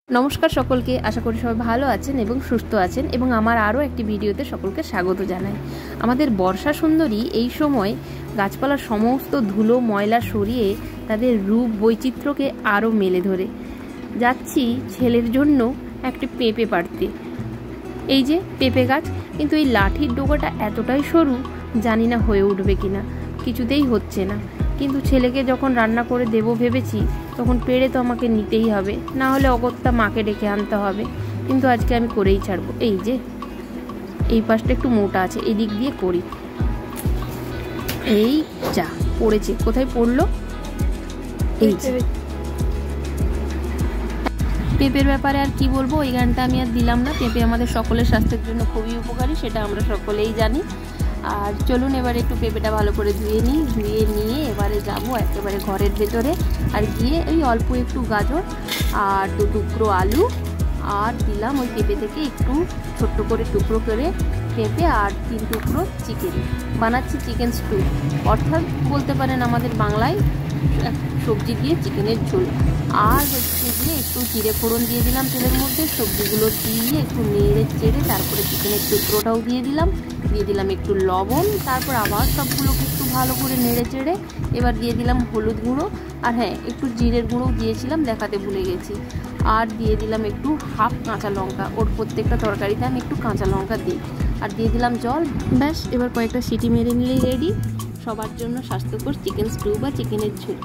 नमस्कार सकलके आशा करी सबाई भालो आछेन एबं सुस्थ आछेन एबं आमार आरो एकटी भिडियोते सकलके स्वागत जानाई। आमादेर बर्षा सुंदरी एई समय गाछपालार समस्त धुलो मयला सरिये तादेर रूप बैचित्र्यके आरो मेले धरे जाচ্ছি ছেলের জন্য একটি পেঁপে পাড়তে। এই যে পেঁপে গাছ, কিন্তু এই লাঠির ডোকাটা এতটাই সরু জানি না হয়ে উঠবে কিনা, কিছুতেই হচ্ছে না। কিন্তু ছেলেকে যখন রান্না করে দেবো ভেবেছি তখন পেড়ে তো আমাকে নিতেই হবে, না হলে অগত্যা মাকে ডেকে আনতে হবে। কিন্তু আজকে আমি করেই ছাড়বো। এই যে এই পাশটা একটু মোটা আছে, এই দিক দিয়ে করি। এই যা পড়েছে, কোথায় পড়লো? এই পেঁপের ব্যাপারে আর কি বলবো, এই গানটা আমি আর দিলাম না। পেঁপে আমাদের সকলের স্বাস্থ্যের জন্য খুবই উপকারী, সেটা আমরা সকলেই জানি। আর চলুন এবারে একটু পেঁপেটা ভালো করে ধুয়ে নিই। ধুয়ে নিয়ে এবারে যাবো একেবারে ঘরের ভেতরে, আর গিয়ে এই অল্প একটু গাজর আর 2 টুকরো আলু আর দিলাম ওই পেঁপে থেকে একটু ছোট্ট করে টুকরো করে পেঁপে আর 3 টুকরো চিকেন। বানাচ্ছি চিকেন স্টু, অর্থাৎ বলতে পারেন আমাদের বাংলায় সবজি দিয়ে চিকেনের ঝোল। আর হচ্ছে গিয়ে একটু জিরে ফোড়ন দিয়ে দিলাম তেলের মধ্যে, সবজিগুলো দিয়ে একটু নেড়ে চেড়ে তারপরে চিকেনের টুকরোটাও দিয়ে দিলাম একটু লবণ, তারপর আবার সবগুলোকে একটু ভালো করে নেড়ে চেড়ে এবার দিয়ে দিলাম হলুদ গুঁড়ো, আর হ্যাঁ একটু জিরের গুঁড়ো দিয়েছিলাম, দেখাতে ভুলে গেছি। আর দিয়ে দিলাম একটু হাফ কাঁচা লঙ্কা, ওর প্রত্যেকটা তরকারিতে আমি একটু কাঁচা লঙ্কা দিই। আর দিয়ে দিলাম জল। ব্যাস, এবার কয়েকটা সিটি মেরে নিলেই রেডি সবার জন্য স্বাস্থ্যকর চিকেন স্টু বা চিকেনের ঝোল।